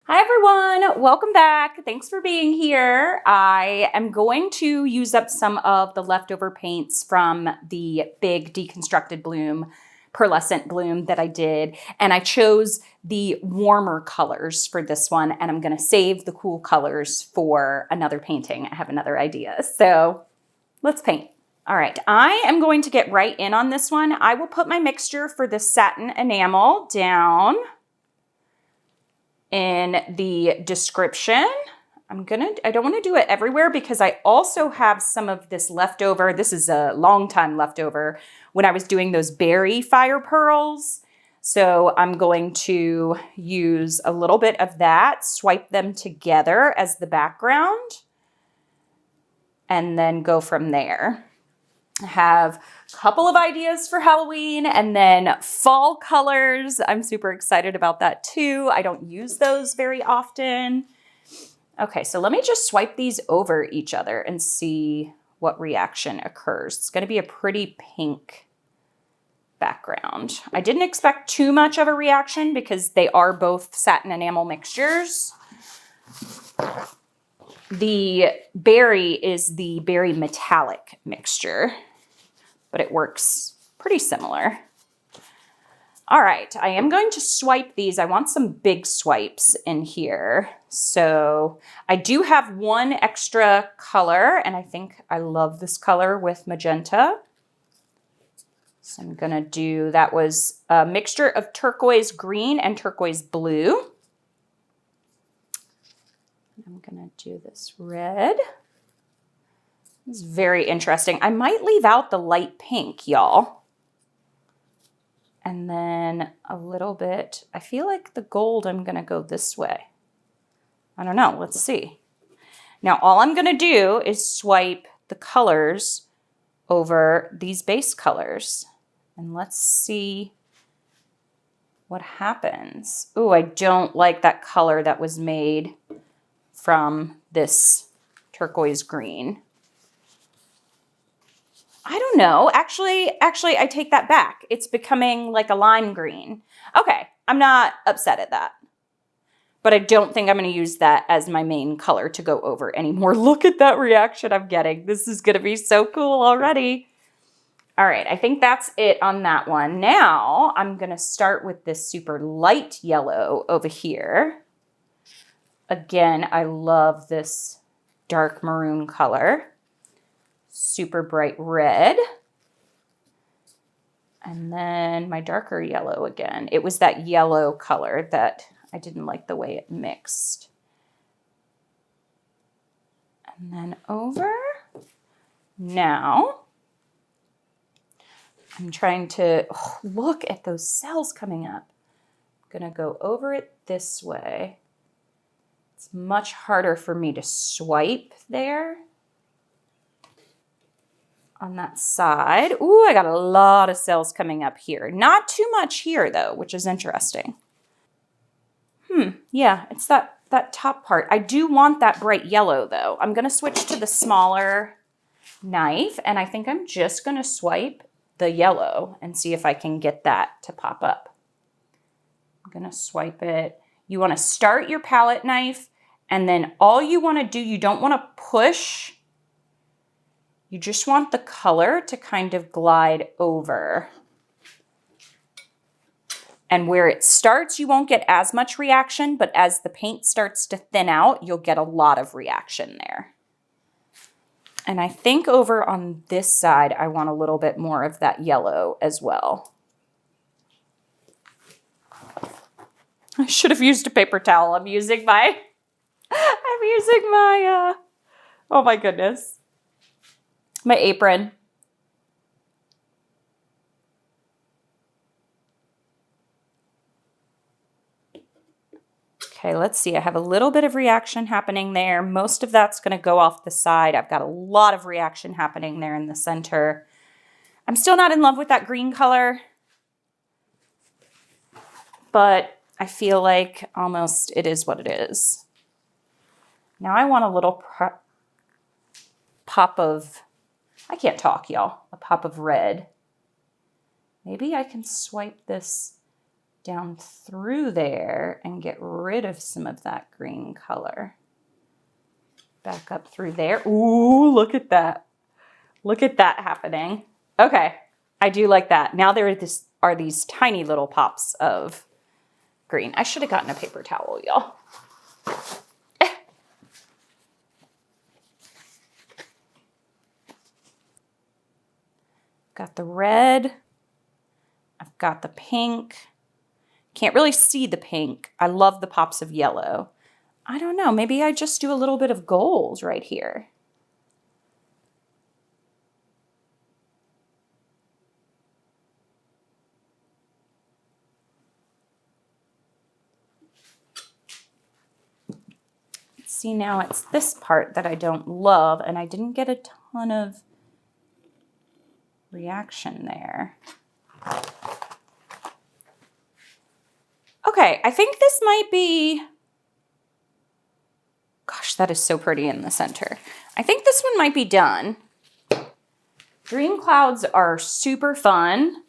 Hi everyone, welcome back. Thanks for being here. I am going to use up some of the leftover paints from the big deconstructed bloom, pearlescent bloom that I did. And I chose the warmer colors for this one, and I'm gonna save the cool colors for another painting. I have another idea, so let's paint. All right, I am going to get right in on this one. I will put my mixture for the satin enamel down in the description. I don't want to do it everywhere because I also have some of this leftover. This is a long time leftover when I was doing those berry fire pearls. So I'm going to use a little bit of that, swipe them together as the background, and then go from there. I have a couple of ideas for Halloween and then fall colors. I'm super excited about that too. I don't use those very often. Okay, so let me just swipe these over each other and see what reaction occurs. It's going to be a pretty pink background. I didn't expect too much of a reaction because they are both satin enamel mixtures. The berry is the berry metallic mixture, but it works pretty similar. All right, I am going to swipe these. I want some big swipes in here. So I do have one extra color, and I think I love this color with magenta. So I'm gonna do, that was a mixture of turquoise green and turquoise blue. I'm gonna do this red. It's very interesting. I might leave out the light pink, y'all. And then a little bit, I feel like the gold, I'm gonna go this way. I don't know, let's see. Now all I'm gonna do is swipe the colors over these base colors. And let's see what happens. Ooh, I don't like that color that was made from this turquoise green. I don't know. Actually, I take that back. It's becoming like a lime green. Okay, I'm not upset at that. But I don't think I'm going to use that as my main color to go over anymore. Look at that reaction I'm getting. This is going to be so cool already. All right, I think that's it on that one. Now I'm going to start with this super light yellow over here. Again, I love this dark maroon color. Super bright red. And then my darker yellow again. It was that yellow color that I didn't like the way it mixed. And then over. Now, I'm trying to, look at those cells coming up. I'm gonna go over it this way. It's much harder for me to swipe there. On that side. Ooh, I got a lot of cells coming up here. Not too much here though, which is interesting. Yeah, it's that top part. I do want that bright yellow though. I'm gonna switch to the smaller knife, and I think I'm just gonna swipe the yellow and see if I can get that to pop up. I'm gonna swipe it. You wanna start your palette knife, and then all you wanna do, you don't wanna push. You just want the color to kind of glide over. And where it starts, you won't get as much reaction, but as the paint starts to thin out, you'll get a lot of reaction there. And I think over on this side, I want a little bit more of that yellow as well. I should have used a paper towel. I'm using my, oh my goodness. My apron. Okay, let's see. I have a little bit of reaction happening there. Most of that's going to go off the side. I've got a lot of reaction happening there in the center. I'm still not in love with that green color, but I feel like almost it is what it is. Now I want a little pop of, I can't talk, y'all, a pop of red. Maybe I can swipe this down through there and get rid of some of that green color. Back up through there. Ooh, look at that. Look at that happening. Okay, I do like that. Now there are these tiny little pops of green. I should have gotten a paper towel, y'all. Got the red. I've got the pink. Can't really see the pink. I love the pops of yellow. I don't know. Maybe I just do a little bit of gold right here. See, now it's this part that I don't love, and I didn't get a ton of reaction there. Okay, I think this might be, gosh, that is so pretty in the center. I think this one might be done. Dream clouds are super fun.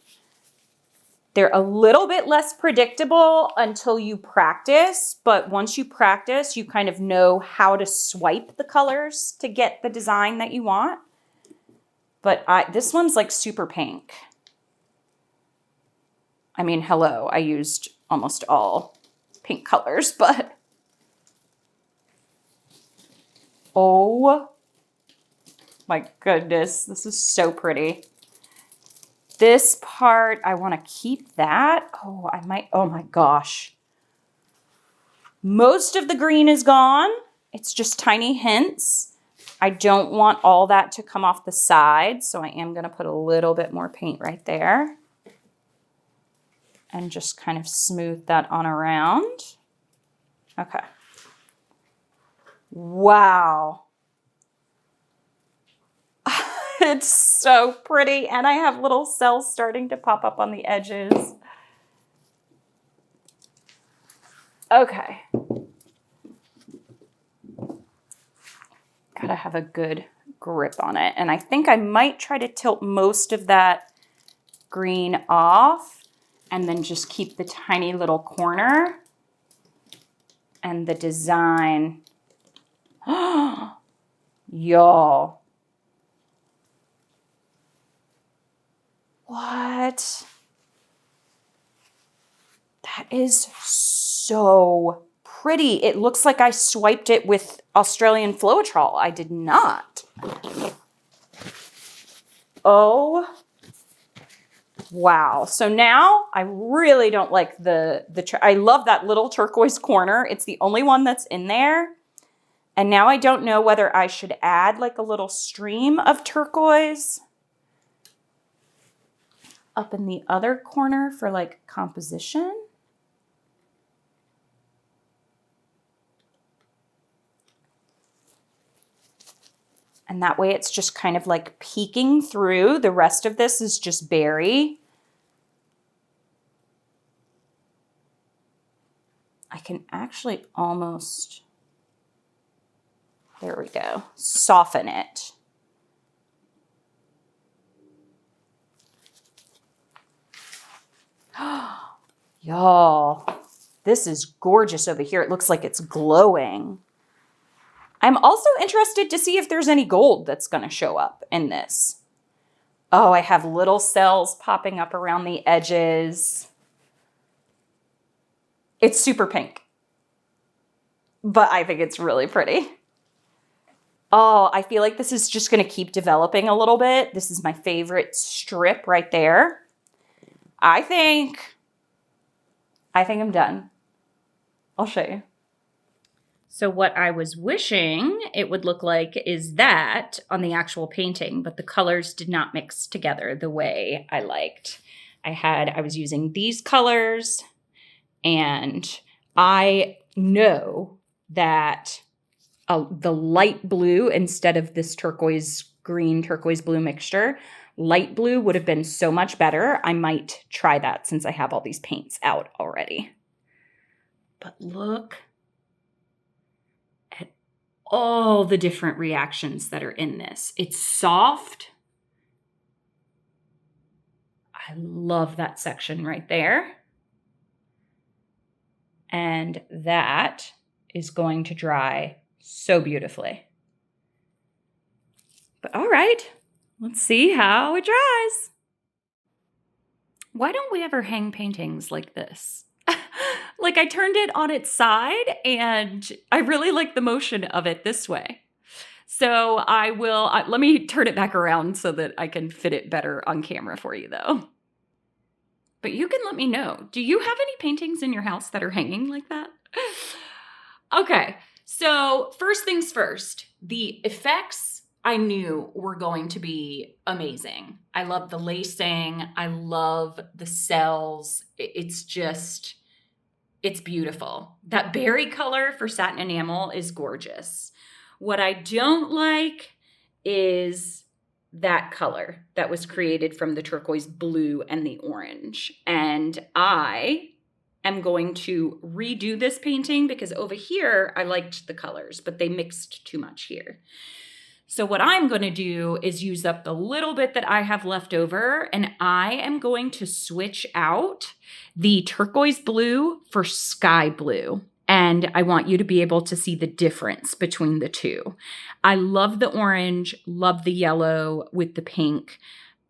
They're a little bit less predictable until you practice, but once you practice, you kind of know how to swipe the colors to get the design that you want. But this one's like super pink. I mean, hello, I used almost all pink colors, but oh my goodness, this is so pretty. This part, I want to keep that. Oh, I might, oh my gosh. Most of the green is gone. It's just tiny hints. I don't want all that to come off the side, so I am going to put a little bit more paint right there. And just kind of smooth that on around. Okay. Wow. It's so pretty, and I have little cells starting to pop up on the edges. Okay. Gotta have a good grip on it. And I think I might try to tilt most of that green off and then just keep the tiny little corner and the design. Y'all. What? That is so pretty. It looks like I swiped it with Australian floetrol. I did not. Oh, wow. So now I really don't like I love that little turquoise corner. It's the only one that's in there. And now I don't know whether I should add like a little stream of turquoise up in the other corner for like composition. And that way it's just kind of like peeking through. The rest of this is just berry. I can actually almost, there we go, soften it. Y'all, this is gorgeous over here. It looks like it's glowing. I'm also interested to see if there's any gold that's going to show up in this. Oh, I have little cells popping up around the edges. It's super pink, but I think it's really pretty. Oh, I feel like this is just going to keep developing a little bit. This is my favorite strip right there. I think I'm done. I'll show you. So what I was wishing it would look like is that on the actual painting, but the colors did not mix together the way I liked. I was using these colors, and I know that the light blue instead of this turquoise green, turquoise blue mixture, light blue would have been so much better. I might try that since I have all these paints out already. But look at all the different reactions that are in this. It's soft. I love that section right there. And that is going to dry so beautifully. But all right, let's see how it dries. Why don't we ever hang paintings like this? Like I turned it on its side and I really like the motion of it this way. So I will, let me turn it back around so that I can fit it better on camera for you though. But you can let me know. Do you have any paintings in your house that are hanging like that? Okay, so first things first, the effects I knew were going to be amazing. I love the lacing. I love the cells. It's just, it's beautiful. That berry color for satin enamel is gorgeous. What I don't like is that color that was created from the turquoise blue and the orange. And I am going to redo this painting because over here I liked the colors, but they mixed too much here. So what I'm going to do is use up the little bit that I have left over, and I am going to switch out the turquoise blue for sky blue. And I want you to be able to see the difference between the two. I love the orange, love the yellow with the pink,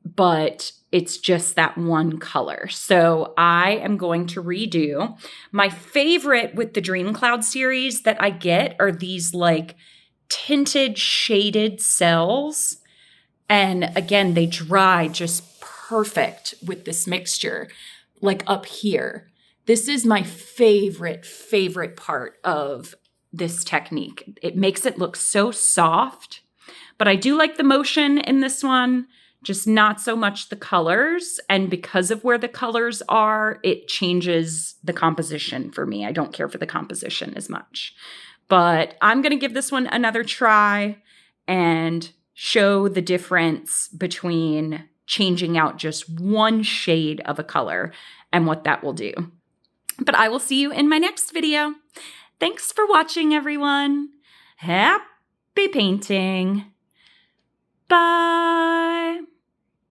but it's just that one color. So I am going to redo. My favorite with the Dream Cloud series that I get are these like tinted shaded cells. And again, they dry just perfect with this mixture, like up here. This is my favorite part of this technique. It makes it look so soft, but I do like the motion in this one, just not so much the colors. And because of where the colors are, it changes the composition for me. I don't care for the composition as much. But I'm going to give this one another try and show the difference between changing out just one shade of a color and what that will do. But I will see you in my next video. Thanks for watching, everyone. Happy painting. Bye.